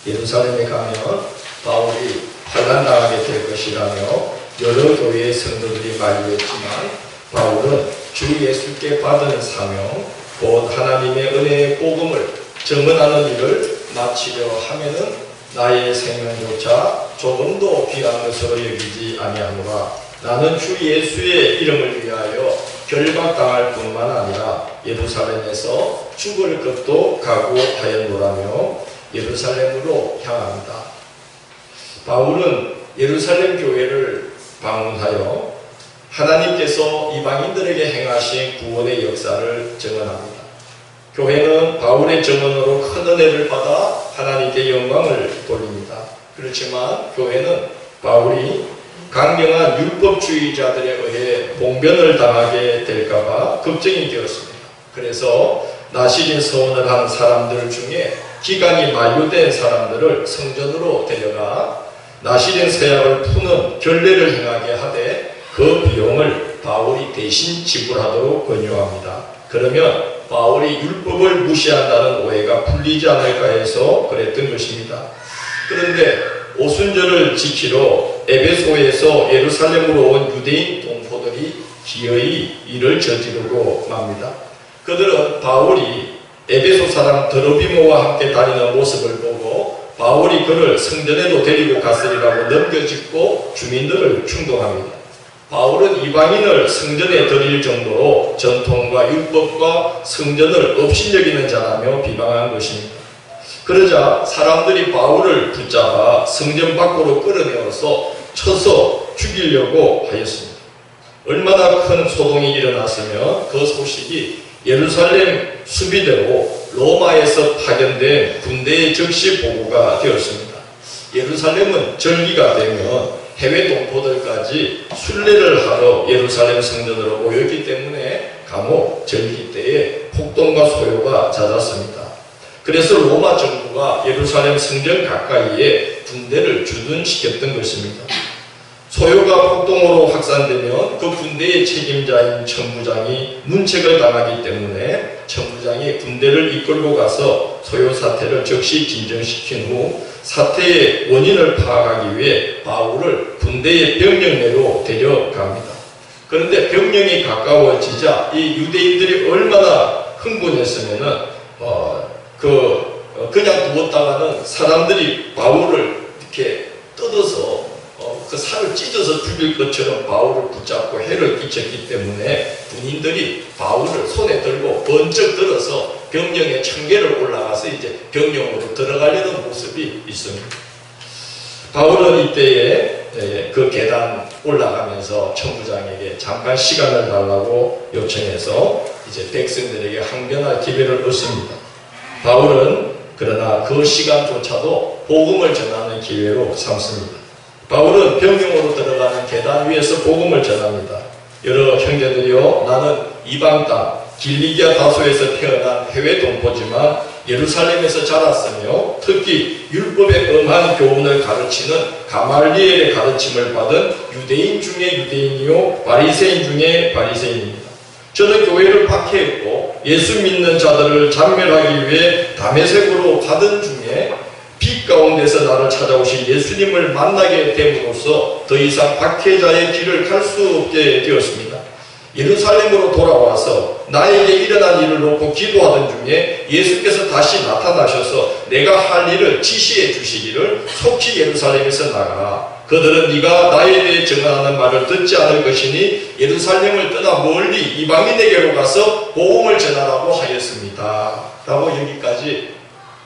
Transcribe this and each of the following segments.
예루살렘에 가면 바울이 환난당하게 될 것이라며 여러 교회의 성도들이 만류했지만 바울은 주 예수께 받은 사명, 곧 하나님의 은혜의 복음을 증언하는 일을 마치려 하면은 나의 생명조차 조금도 귀한 것으로 여기지 아니하노라. 나는 주 예수의 이름을 위하여 결박당할 뿐만 아니라 예루살렘에서 죽을 것도 각오하였노라며 예루살렘으로 향합니다. 바울은 예루살렘 교회를 방문하여 하나님께서 이방인들에게 행하신 구원의 역사를 증언합니다. 교회는 바울의 증언으로 큰 은혜를 받아 하나님께 영광을 돌립니다. 그렇지만 교회는 바울이 강경한 율법주의자들에 의해 봉변을 당하게 될까봐 걱정이 되었습니다. 그래서 나시린 서원을 한 사람들 중에 기간이 만료된 사람들을 성전으로 데려가 나시린 서약을 푸는 결례를 행하게 하되 그 비용을 바울이 대신 지불하도록 권유합니다. 그러면 바울이 율법을 무시한다는 오해가 풀리지 않을까 해서 그랬던 것입니다. 그런데 오순절을 지키러 에베소에서 예루살렘으로 온 유대인 동포들이 기어이 일을 저지르고 맙니다. 그들은 바울이 에베소 사람 드로비모와 함께 다니는 모습을 보고 바울이 그를 성전에도 데리고 갔으리라고 넘겨짚고 주민들을 충동합니다. 바울은 이방인을 성전에 들일 정도로 전통과 율법과 성전을 업신여기는 자라며 비방한 것입니다. 그러자 사람들이 바울을 붙잡아 성전 밖으로 끌어내어서 쳐서 죽이려고 하였습니다. 얼마나 큰 소동이 일어났으면 그 소식이 예루살렘 수비대로 로마에서 파견된 군대의 즉시 보고가 되었습니다. 예루살렘은 절기가 되면 해외 동포들까지 순례를 하러 예루살렘 성전으로 모였기 때문에 간혹 절기 때에 폭동과 소요가 잦았습니다. 그래서 로마 정부가 예루살렘 성전 가까이에 군대를 주둔시켰던 것입니다. 소요가 폭동으로 확산되면 그 군대의 책임자인 천부장이 문책을 당하기 때문에 천부장이 군대를 이끌고 가서 소요 사태를 즉시 진정시킨 후 사태의 원인을 파악하기 위해 바울을 군대의 병영내로 데려갑니다. 그런데 병영이 가까워지자 이 유대인들이 얼마나 흥분했으면은 그냥 두었다가는 사람들이 바울을 이렇게 뜯어서 그 살을 찢어서 죽일 것처럼 바울을 붙잡고 해를 끼쳤기 때문에 군인들이 바울을 손에 들고 번쩍 들어서 병영의 청계를 올라가서 이제 병영으로 들어가려는 모습이 있습니다. 바울은 이때에 그 계단 올라가면서 천부장에게 잠깐 시간을 달라고 요청해서 이제 백성들에게 항변할 기회를 얻습니다. 바울은 그러나 그 시간조차도 복음을 전하는 기회로 삼습니다. 바울은 병영으로 들어가는 계단 위에서 복음을 전합니다. 여러 형제들이여, 나는 이방 땅 길리기아 다소에서 태어난 해외 동포지만 예루살렘에서 자랐으며 특히 율법에 엄한 교훈을 가르치는 가말리엘의 가르침을 받은 유대인 중에 유대인이요 바리새인 중에 바리새인입니다. 저는 교회를 박해했고 예수 믿는 자들을 잔멸하기 위해 다메섹으로 가던 중에 빛 가운데서 나를 찾아오신 예수님을 만나게 됨으로써 더 이상 박해자의 길을 갈 수 없게 되었습니다. 예루살렘으로 돌아와서 나에게 일어난 일을 놓고 기도하던 중에 예수께서 다시 나타나셔서 내가 할 일을 지시해 주시기를 속히 예루살렘에서 나가라. 그들은 네가 나에 대해 증언하는 말을 듣지 않을 것이니 예루살렘을 떠나 멀리 이방인에게로 가서 복음을 전하라고 하였습니다. 라고 여기까지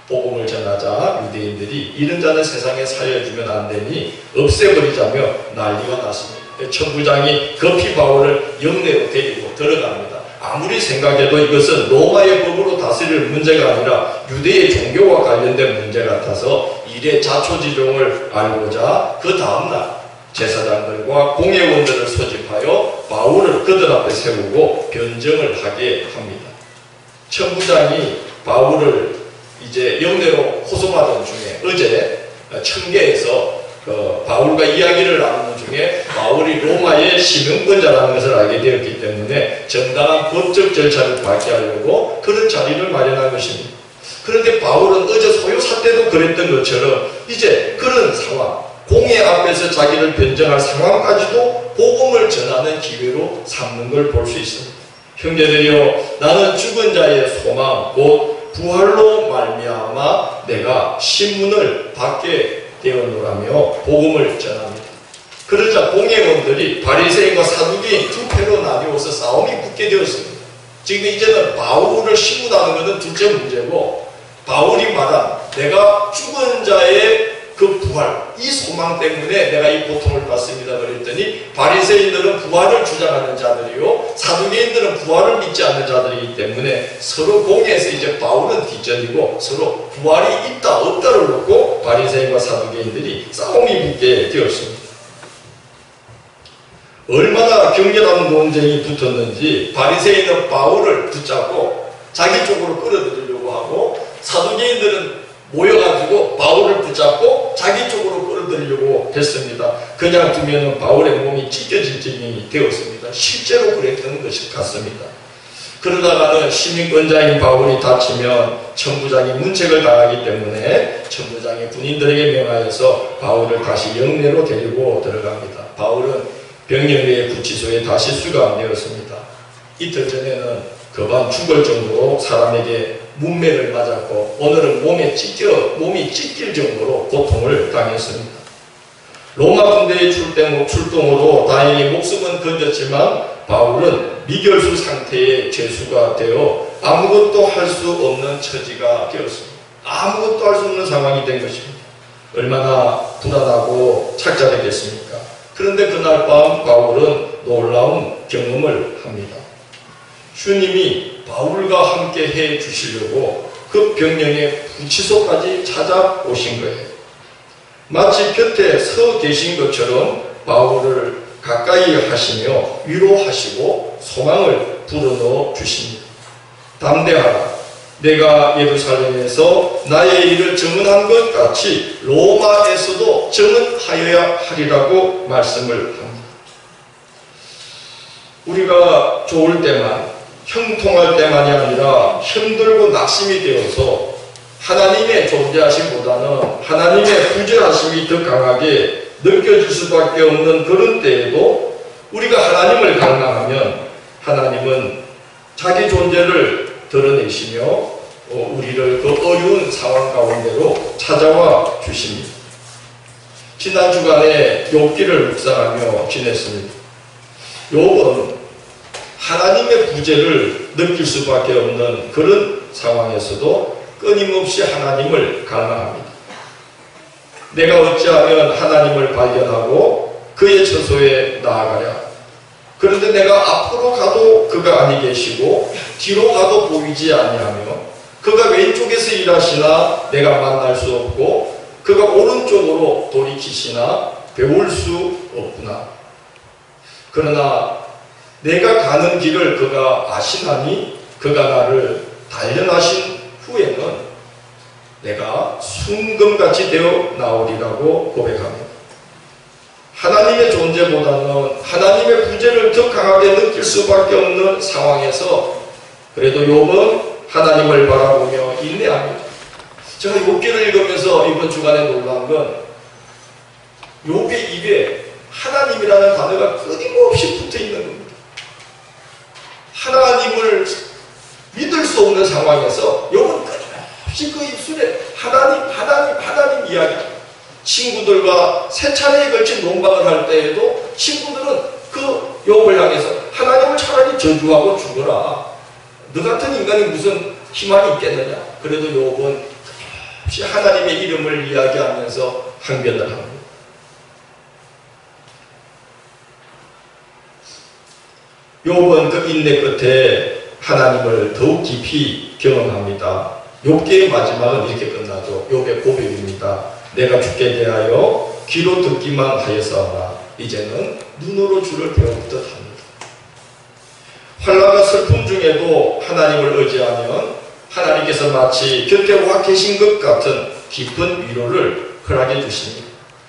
복음을 전하자 유대인들이 이런 자는 세상에 살려주면 안 되니 없애버리자며 난리가 났습니다. 천부장이 급히 바울을 영내로 데리고 들어갑니다. 아무리 생각해도 이것은 로마의 법으로 다스릴 문제가 아니라 유대의 종교와 관련된 문제 같아서 일의 자초지종을 알고자 그 다음날 제사장들과 공회원들을 소집하여 바울을 그들 앞에 세우고 변정을 하게 합니다. 천부장이 바울을 이제 영내로 호송하던 중에 어제 청계에서 바울과 이야기를 나누는 중에 바울이 로마의 시민권자라는 것을 알게 되었기 때문에 정당한 법적 절차를 밟게 하려고 그런 자리를 마련한 것입니다. 그런데 바울은 어제 소요사 때도 그랬던 것처럼 이제 그런 상황, 공회 앞에서 자기를 변정할 상황까지도 복음을 전하는 기회로 삼는 걸 볼 수 있습니다. 형제들이여, 나는 죽은 자의 소망 곧 부활로 말미암아 내가 신문을 받게 되었노라며 복음을 전합니다. 그러자 공회원들이 바리새인과 사두개인 두 패로 나뉘어서 싸움이 붙게 되었습니다. 지금 이제는 바울을 신문하는 것은 둘째 문제고, 바울이 말한 내가 죽은 자의 그 부활, 이 소망 때문에 내가 이 고통을 받습니다 그랬더니, 바리새인들은 부활을 주장하는 자들이요 사두개인들은 부활을 믿지 않는 자들이기 때문에 서로 공회에서 이제 바울은 뒷전이고 서로 부활이 있다 없다를 놓고 바리새인과 사두개인들이 싸움이 붙게 되었습니다. 얼마나 격렬한 논쟁이 붙었는지 바리새인은 바울을 붙잡고 자기 쪽으로 끌어들이려고 하고, 사두개인들은 모여가지고 바울을 붙잡고 자기 쪽으로 끌어들이려고 했습니다. 그냥 두면 바울의 몸이 찢겨질 지경이 되었습니다. 실제로 그랬던 것이 같습니다. 그러다가는 시민권자인 바울이 다치면 천부장이 문책을 당하기 때문에 천부장이 군인들에게 명하여서 바울을 다시 영내로 데리고 들어갑니다. 바울은 병영의 구치소에 다시 수감되었습니다. 이틀 전에는 거반 죽을 정도로 사람에게 문매를 맞았고, 오늘은 몸이 찢길 정도로 고통을 당했습니다. 로마 군대의 출동으로 다행히 목숨은 건졌지만 바울은 미결수 상태의 죄수가 되어 아무것도 할 수 없는 처지가 되었습니다. 아무것도 할 수 없는 상황이 된 것입니다. 얼마나 불안하고 착잡했겠습니까? 그런데 그날 밤 바울은 놀라운 경험을 합니다. 주님이 바울과 함께 해 주시려고 그 병령의 구치소까지 찾아오신 거예요. 마치 곁에 서 계신 것처럼 바울을 가까이 하시며 위로하시고 소망을 불어넣어 주십니다. 담대하라. 내가 예루살렘에서 나의 일을 증언한 것 같이 로마에서도 증언하여야 하리라고 말씀을 합니다. 우리가 좋을 때만, 형통할 때만이 아니라 힘들고 낙심이 되어서 하나님의 존재하심보다는 하나님의 부재하심이 더 강하게 느껴질 수밖에 없는 그런 때에도 우리가 하나님을 갈망하면 하나님은 자기 존재를 드러내시며 우리를 그 어려운 상황 가운데로 찾아와 주십니다. 지난 주간에 욥기를 묵상하며 지냈습니다. 욥은 하나님의 부재를 느낄 수밖에 없는 그런 상황에서도 끊임없이 하나님을 갈망합니다. 내가 어찌하면 하나님을 발견하고 그의 처소에 나아가랴. 그런데 내가 앞으로 가도 그가 아니 계시고 뒤로 가도 보이지 아니하며 그가 왼쪽에서 일하시나 내가 만날 수 없고 그가 오른쪽으로 돌이키시나 배울 수 없구나. 그러나 내가 가는 길을 그가 아시나니 그가 나를 단련하신 후에는 내가 순금같이 되어 나오리라고 고백합니다. 하나님의 존재보다는 하나님의 부재를 더 강하게 느낄 수밖에 없는 상황에서 그래도 욥은 하나님을 바라보며 인내합니다. 제가 욥기를 읽으면서 이번 주간에 놀란 건 욥의 입에 하나님이라는 단어가 끊임없이 붙어 있는 겁니다. 하나님을 믿을 수 없는 상황에서 욥은 끊임없이 그 입술에 하나님 이야기합니다. 친구들과 세 차례에 걸친 논박을 할 때에도 친구들은 그 욥을 향해서 하나님을 차라리 저주하고 죽어라. 너 같은 인간이 무슨 희망이 있겠느냐. 그래도 욥은 끊임없이 하나님의 이름을 이야기하면서 항변을 합니다. 욥은 그 인내 끝에 하나님을 더욱 깊이 경험합니다. 욥기의 마지막은 이렇게 끝나죠. 욥의 고백입니다. 내가 주께 대하여 귀로 듣기만 하였사오나 이제는 눈으로 주를 배울 듯합니다. 환난과 슬픔 중에도 하나님을 의지하면 하나님께서 마치 곁에 와 계신 것 같은 깊은 위로를 허락해 주십니다.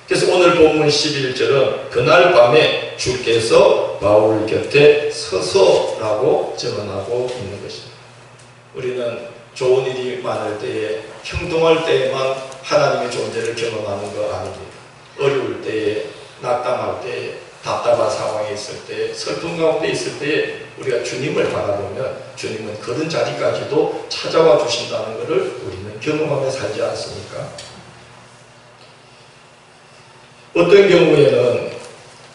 그래서 오늘 본문 11절은 그날 밤에 주께서 바울 곁에 서서라고 증언하고 있는 것입니다. 우리는 좋은 일이 많을 때에, 형통할 때에만 하나님의 존재를 경험하는 거 아닙니다. 어려울 때에, 낙담할 때에, 답답한 상황에 있을 때, 슬픔 가운데 있을 때에 우리가 주님을 바라보면 주님은 그런 자리까지도 찾아와 주신다는 것을 우리는 경험하며 살지 않습니까? 어떤 경우에는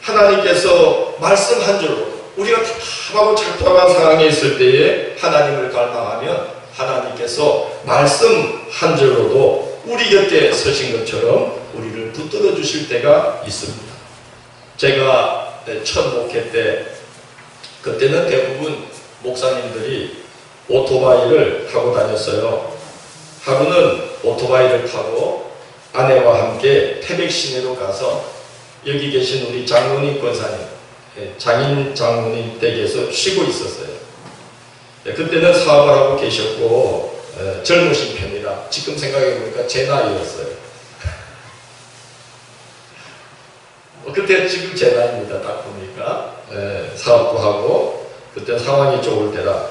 하나님께서 말씀 한 줄로, 우리가 답답하고 착잡한 상황에 있을 때에 하나님을 갈망하면 하나님께서 말씀 한 줄로도 우리 곁에 서신 것처럼 우리를 붙들어 주실 때가 있습니다. 제가 첫 목회 때, 그때는 대부분 목사님들이 오토바이를 타고 다녔어요. 하루는 오토바이를 타고 아내와 함께 태백 시내로 가서 여기 계신 우리 장로님 권사님, 장인 장로님 댁에서 쉬고 있었어요. 그때는 사업을 하고 계셨고 젊으신 편이라 지금 생각해 보니까 제 나이였어요. 그때 지금 제 나이입니다. 딱 보니까 사업도 하고 그때 상황이 좋을 때라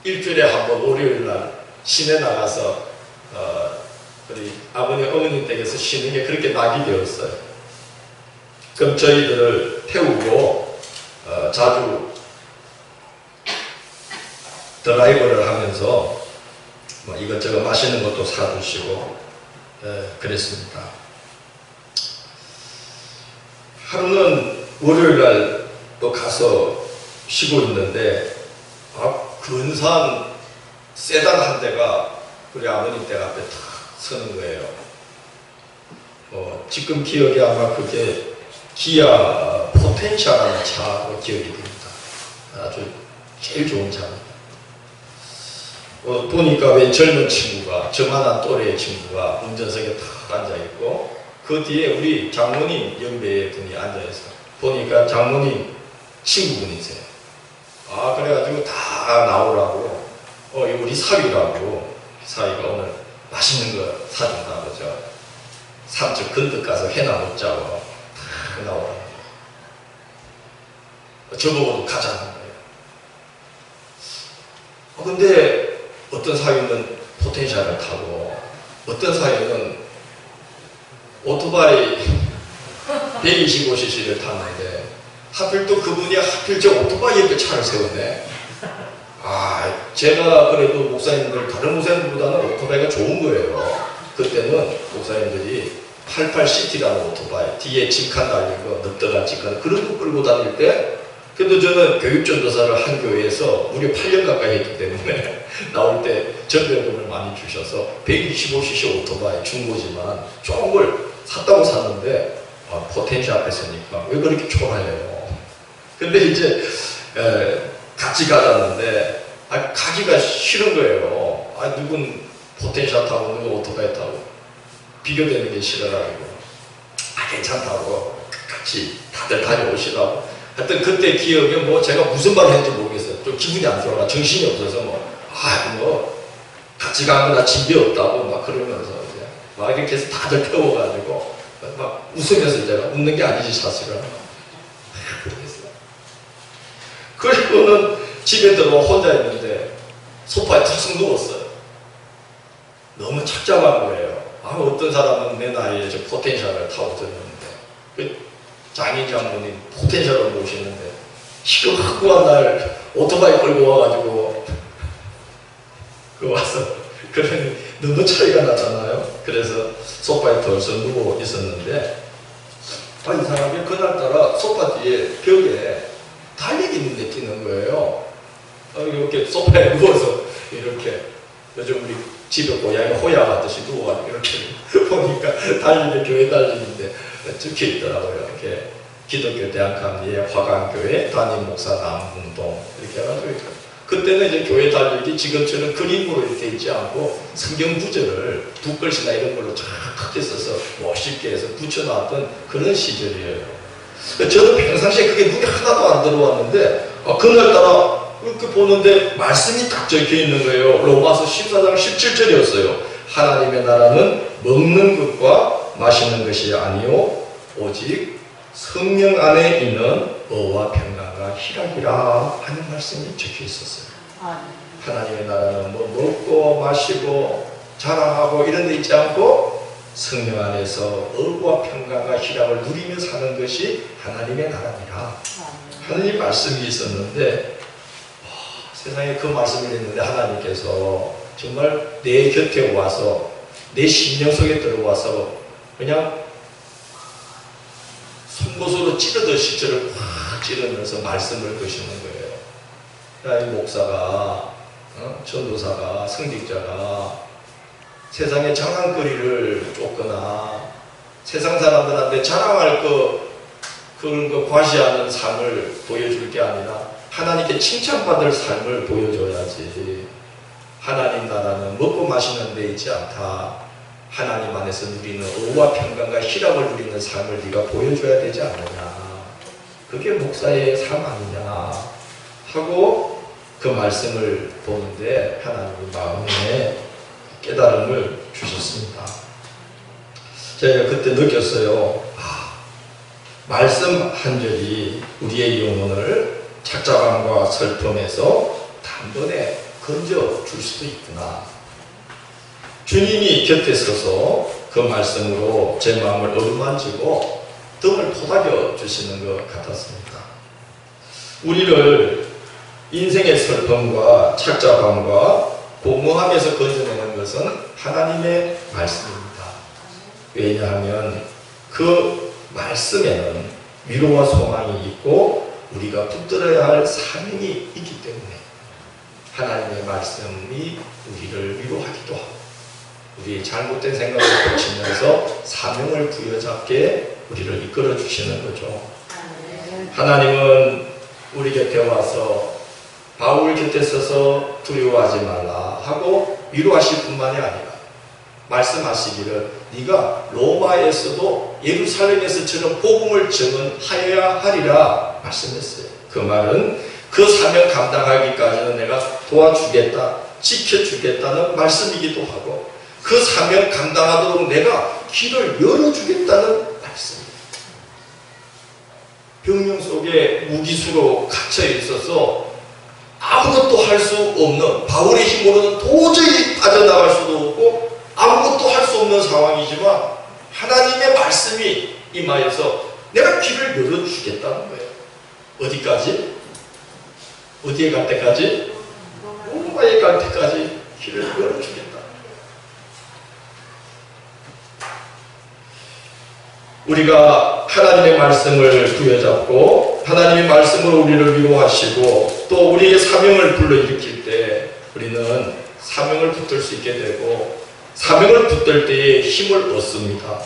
일주일에 한 번 월요일 날 시내 나가서 우리 아버님 어머님 댁에서 쉬는 게 그렇게 낙이 되었어요. 그럼 저희들을 태우고 자주 드라이브를 하면서 뭐 이것저것 맛있는 것도 사주시고 그랬습니다. 하루는 월요일 날 또 가서 쉬고 있는데 근사한 세단 한 대가 우리 아버님 댁 앞에 탁 서는 거예요. 지금 기억이 아마 그게 기아 포텐셜이라는 차로 기억이 됩니다. 아주 제일 좋은 차입니다. 보니까 왜 젊은 친구가, 저만한 또래의 친구가 운전석에 탁 앉아있고 그 뒤에 우리 장모님 연배의 분이 앉아있어요. 보니까 장모님 친구분이세요. 그래가지고 다 나오라고, 우리 사위라고, 사위가 오늘 맛있는 거 사준다 그러죠. 삼척 건덕 가서 회나 먹자고 다 나오라고. 저보고도 가자는 거예요. 근데 어떤 사위는 포텐셜을 타고 어떤 사위는 오토바이 125cc를 탔는데 하필 또 그분이 하필 저 오토바이 옆에 차를 세웠네. 제가 그래도 목사님들, 다른 목사님들보다는 오토바이가 좋은 거예요. 그때는 목사님들이 88CT라는 오토바이, 뒤에 직칸 달리고 늑대가 직칸, 그런 거 끌고 다닐 때, 그래도 저는 교육전도사를 한 교회에서 무려 8년 가까이 했기 때문에 나올 때 전별금을 많이 주셔서 125cc 오토바이 중고지만 좋은 걸 샀다고 샀는데 포텐셜 앞에 서니까 왜 그렇게 초라해요. 근데 이제 같이 가자는데 가기가 싫은 거예요. 누군 포텐셜 타고 누군 오토바이 타고 비교되는 게 싫어가지고 괜찮다고 같이 다들 다녀오시라고. 하여튼 그때 기억에 제가 무슨 말을 했는지 모르겠어요. 좀 기분이 안 좋아. 정신이 없어서 같이 가거나 집이 없다고 막 그러면서 이제 막 이렇게 해서 다들 태워가지고 막 웃으면서 제가 웃는 게 아니지 사실은. 그리고는 집에 들어와 혼자 있는데 소파에 탁 누웠어요. 너무 착잡한 거예요. 어떤 사람은 내 나이에 저 포텐셜을 타고 들었는데 장인 장모님 포텐셜을 모시는데 시끄럽고 날 오토바이 끌고 와가지고 와서 그러니 너무 차이가 나잖아요. 그래서 소파에 덜썩 누워 있었는데 이상하게 그날따라 소파 뒤에 벽에 달력이 눈에 띄는 거예요. 이렇게 소파에 누워서 이렇게 요즘 우리 집에 고양이 호야 하듯이 누워가지고 이렇게 보니까 달력이 교회 달력인데 적혀 있더라고요. 이렇게 기독교 대한감리의 화강교회 담임 목사 남궁동 이렇게 해가지고 그때는 이제 교회 달력이 지금처럼 그림으로 이렇게 있지 않고 성경 구절을 두 글씨나 이런 걸로 쫙 크게 써서 멋있게 해서 붙여놨던 그런 시절이에요. 저도 평상시에 그게 눈에 하나도 안 들어왔는데 그날따라 이렇게 보는데 말씀이 딱 적혀 있는 거예요. 로마서 14장 17절이었어요. 하나님의 나라는 먹는 것과 마시는 것이 아니요 오직 성령 안에 있는 의와 평강과 희락이라 하는 말씀이 적혀 있었어요. 하나님의 나라는 뭐 먹고 마시고 자랑하고 이런 데 있지 않고 성령 안에서 의와 평강과 희락을 누리며 사는 것이 하나님의 나라니라. 하느님 말씀이 있었는데 세상에 그 말씀을 했는데 하나님께서 정말 내 곁에 와서 내 심령 속에 들어와서 그냥 송곳으로 찌르듯이 저를 확 찌르면서 말씀을 거시는 거예요. 이 목사가 전도사가 성직자가 세상의 자랑거리를 쫓거나 세상 사람들한테 자랑할 그런 거 과시하는 삶을 보여줄 게 아니라 하나님께 칭찬받을 삶을 보여줘야지. 하나님 나라는 먹고 마시는 데 있지 않다. 하나님 안에서 누리는 의와 평강과 희락을 누리는 삶을 네가 보여줘야 되지 않느냐. 그게 목사의 삶 아니냐 하고 그 말씀을 보는데 하나님이 마음에 깨달음을 주셨습니다. 제가 그때 느꼈어요. 말씀 한 절이 우리의 영혼을 착잡함과 슬픔에서 단번에 건져 줄 수도 있구나. 주님이 곁에 서서 그 말씀으로 제 마음을 어루만지고 등을 토닥여 주시는 것 같았습니다. 우리를 인생의 슬픔과 착잡함과 공허함에서 건져내는 것은 하나님의 말씀입니다. 왜냐하면 그 말씀에는 위로와 소망이 있고 우리가 붙들어야 할 사명이 있기 때문에 하나님의 말씀이 우리를 위로하기도 하고 우리의 잘못된 생각을 고치면서 사명을 부여잡게 우리를 이끌어 주시는 거죠. 하나님은 우리 곁에 와서 바울 곁에 서서 두려워하지 말라 하고 위로하실 뿐만이 아니라 말씀하시기를 네가 로마에서도 예루살렘에서처럼 복음을 증언하여야 하리라 말씀했어요. 그 말은 그 사명 감당하기까지는 내가 도와주겠다, 지켜주겠다는 말씀이기도 하고 그 사명 감당하도록 내가 길을 열어주겠다는 말씀입니다. 병영 속에 무기수로 갇혀 있어서 아무것도 할 수 없는 바울의 힘으로는 도저히 빠져나갈 수도 없고 아무것도 할 수 없는 상황이지만 하나님의 말씀이 임하여서 내가 길을 열어주겠다는 거예요. 어디까지? 어디에 갈 때까지? 로마에 갈 때까지 길을 열어주겠다. 우리가 하나님의 말씀을 부여잡고 하나님의 말씀으로 우리를 위로하시고 또 우리에게 사명을 불러일으킬 때 우리는 사명을 붙들 수 있게 되고 사명을 붙들 때에 힘을 얻습니다.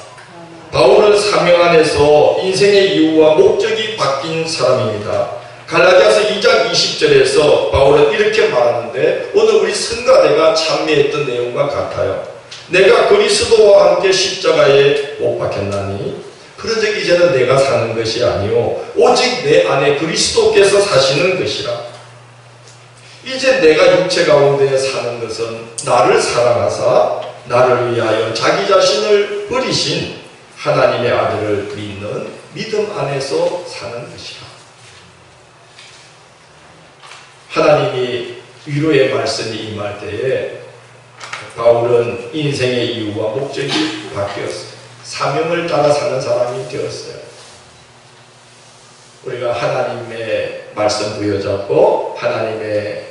바울은 사명 안에서 인생의 이유와 목적이 바뀐 사람입니다. 갈라디아서 2장 20절에서 바울은 이렇게 말하는데 오늘 우리 성가대가 참미했던 내용과 같아요. 내가 그리스도와 함께 십자가에 못 박혔나니 그런즉 이제는 내가 사는 것이 아니요 오직 내 안에 그리스도께서 사시는 것이라. 이제 내가 육체 가운데 사는 것은 나를 사랑하사 나를 위하여 자기 자신을 버리신 하나님의 아들을 믿는 믿음 안에서 사는 것이라. 하나님이 위로의 말씀이 임할 때에 바울은 인생의 이유와 목적이 바뀌었어요. 사명을 따라 사는 사람이 되었어요. 우리가 하나님의 말씀 부여잡고 하나님의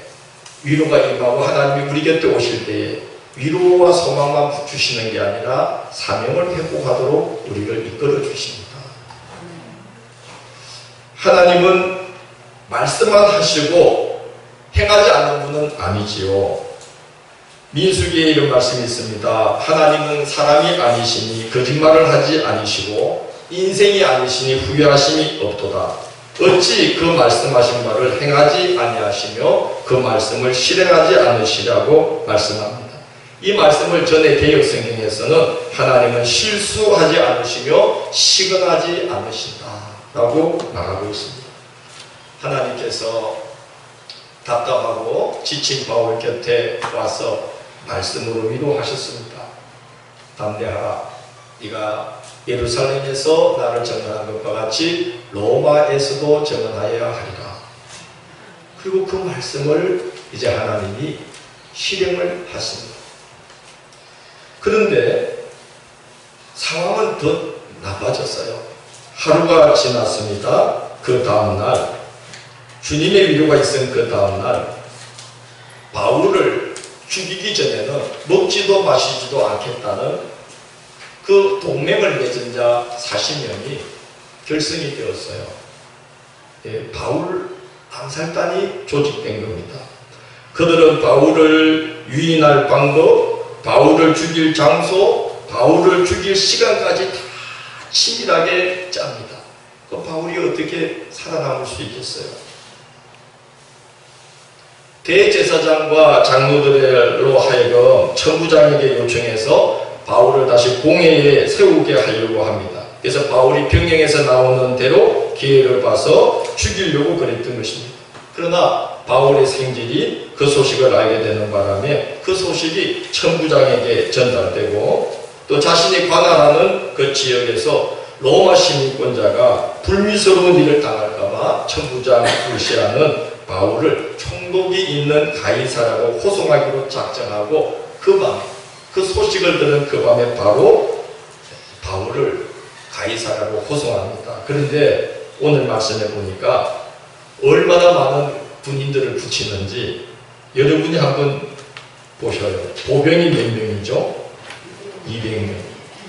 위로가 임하고 하나님이 우리 곁에 오실 때에 위로와 소망만 주시는 게 아니라 사명을 회복하도록 우리를 이끌어 주십니다. 하나님은 말씀만 하시고 행하지 않는 분은 아니지요. 민수기에 이런 말씀이 있습니다. 하나님은 사람이 아니시니 거짓말을 하지 아니시고 인생이 아니시니 후회하심이 없도다. 어찌 그 말씀하신 바를 행하지 아니하시며 그 말씀을 실행하지 않으시라고 말씀합니다. 이 말씀을 전에 개역성경에서는 하나님은 실수하지 않으시며 시건하지 않으신다 라고 말하고 있습니다. 하나님께서 답답하고 지친 바울 곁에 와서 말씀으로 위로하셨습니다. 담대하라. 네가 예루살렘에서 나를 증언한 것과 같이 로마에서도 증언하여야 하리라. 그리고 그 말씀을 이제 하나님이 실행을 하십니다. 그런데 상황은 더 나빠졌어요. 하루가 지났습니다. 그 다음날 주님의 위로가 있은 그 다음날 바울을 죽이기 전에는 먹지도 마시지도 않겠다는 그 동맹을 맺은 자 40명이 결성이 되었어요. 바울 암살단이 조직된 겁니다. 그들은 바울을 유인할 방법, 바울을 죽일 장소, 바울을 죽일 시간까지 다 치밀하게 짭니다. 그 바울이 어떻게 살아남을 수 있겠어요? 대제사장과 장로들로 하여금 천부장에게 요청해서 바울을 다시 공회에 세우게 하려고 합니다. 그래서 바울이 병영에서 나오는 대로 기회를 봐서 죽이려고 그랬던 것입니다. 그러나 바울의 생질이 그 소식을 알게 되는 바람에 그 소식이 천부장에게 전달되고 또 자신이 관할하는 그 지역에서 로마 시민권자가 불미스러운 일을 당할까봐 천부장 루시아는 바울을 총독이 있는 가이사라고 호송하기로 작정하고 그 밤에 그 소식을 들은 그 밤에 바로 바울을 가이사라고 호송합니다. 그런데 오늘 말씀해 보니까 얼마나 많은 군인들을 붙이는지 여러분이 한번 보셔요. 보병이 몇 명이죠? 200명.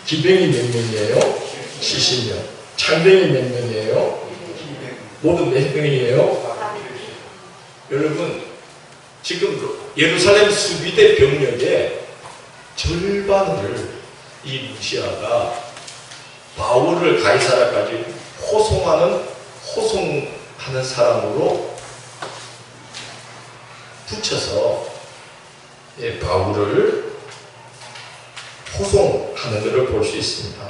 기병이 몇 명이에요? 70명. 창병이 몇 명이에요? 모두 몇 명이에요? 여러분, 지금 예루살렘 수비대 병력의 절반을 이 루시아가 바울을 가이사라까지 호송하는 사람으로 붙여서 바울을 호송하는 것을 볼 수 있습니다.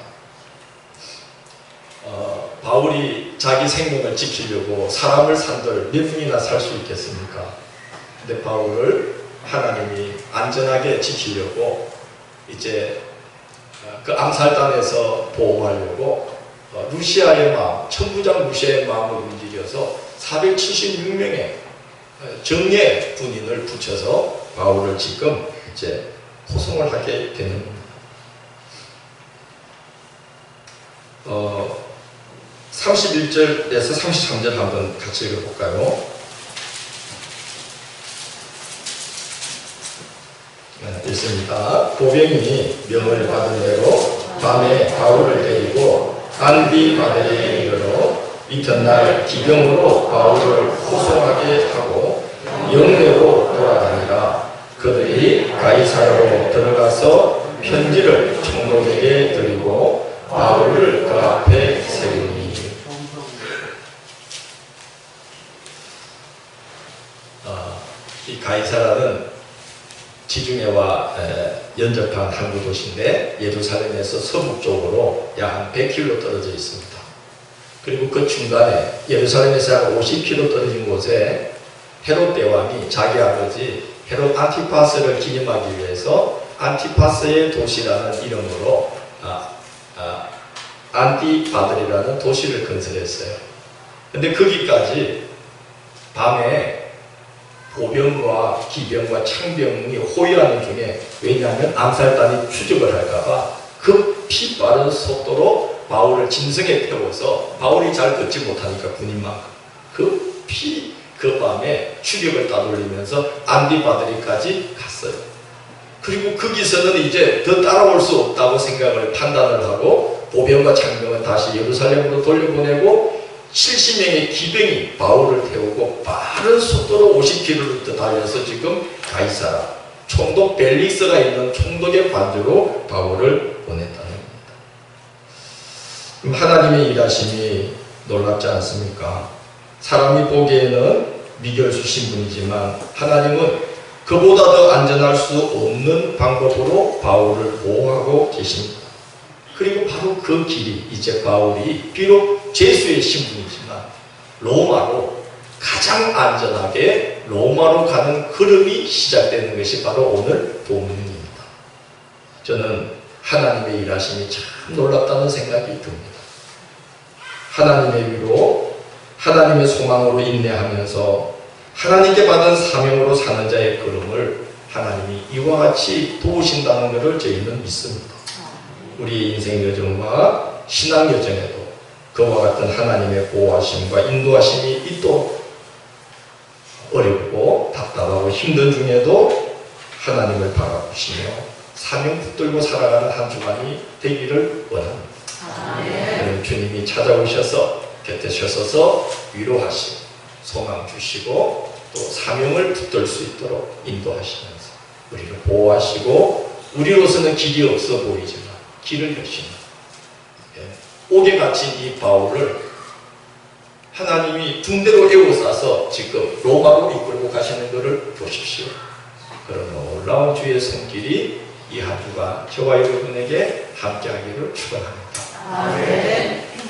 바울이 자기 생명을 지키려고 사람을 산들 몇 명이나 살 수 있겠습니까? 근데 바울을 하나님이 안전하게 지키려고 이제 그 암살단에서 보호하려고 루시아의 마음, 천부장 루시아의 마음을 움직여서 476명의 정예 군인을 붙여서 바울을 지금 이제 호송을 하게 되는 겁니다. 31절에서 33절 한번 같이 읽어볼까요? 읽습니다. 보병이 명을 받은 대로 밤에 바울을 데리고 안디바데에 이르러 이튿날 기병으로 바울을 호송하게 하고 영내로 돌아다니라. 그들이 가이사라로 들어가서 편지를 총독에게 드리고 바울을 그 앞에 세우니 이 가이사라는 지중해와 연접한 항구 도시인데 예루살렘에서 서북쪽으로 약 한 100km 떨어져 있습니다. 그리고 그 중간에 예루살렘에서 약 50km 떨어진 곳에 헤롯 대왕이 자기 아버지 헤롯 안티파스를 기념하기 위해서 안티파스의 도시라는 이름으로 안티바들이라는 도시를 건설했어요. 근데 거기까지 밤에 보병과 기병과 창병이 호위하는 중에 왜냐하면 암살단이 추적을 할까봐 급히 빠른 속도로 바울을 짐승에 태워서 바울이 잘 걷지 못하니까 군인만큼 급히 그 밤에 추격을 따돌리면서 안디바드리까지 갔어요. 그리고 거기서는 이제 더 따라올 수 없다고 생각을 판단을 하고 보병과 창병은 다시 예루살렘으로 돌려보내고 70명의 기병이 바울을 태우고 빠른 속도로 50km 달려서 지금 가이사라 총독 벨릭스가 있는 총독의 관주로 바울을 보냈다는 겁니다. 하나님의 일하심이 놀랍지 않습니까? 사람이 보기에는 미결수 신분이지만 하나님은 그보다 더 안전할 수 없는 방법으로 바울을 보호하고 계십니다. 그리고 바로 그 길이 이제 바울이 비록 제수의 신분이지만 로마로 가장 안전하게 로마로 가는 걸음이 시작되는 것이 바로 오늘 본문입니다. 저는 하나님의 일하심이 참 놀랍다는 생각이 듭니다. 하나님의 위로, 하나님의 소망으로 인내하면서 하나님께 받은 사명으로 사는 자의 걸음을 하나님이 이와 같이 도우신다는 것을 저희는 믿습니다. 우리 인생 여정과 신앙 여정에도 그와 같은 하나님의 보호하심과 인도하심이 있도록 어렵고 답답하고 힘든 중에도 하나님을 바라보시며 사명 붙들고 살아가는 한 주간이 되기를 원합니다. 네. 주님이 찾아오셔서 곁에 서서 위로하시고 소망 주시고 또 사명을 붙들 수 있도록 인도하시면서 우리를 보호하시고 우리로서는 길이 없어 보이지만 길을 여시는 옥에 갇힌 이 바울을 하나님이 군대로 에워싸서 지금 로마로 이끌고 가시는 것을 보십시오. 그런 놀라운 주의 손길이 이 한 주간 저와 여러분에게 함께하기를 축원합니다. 아멘.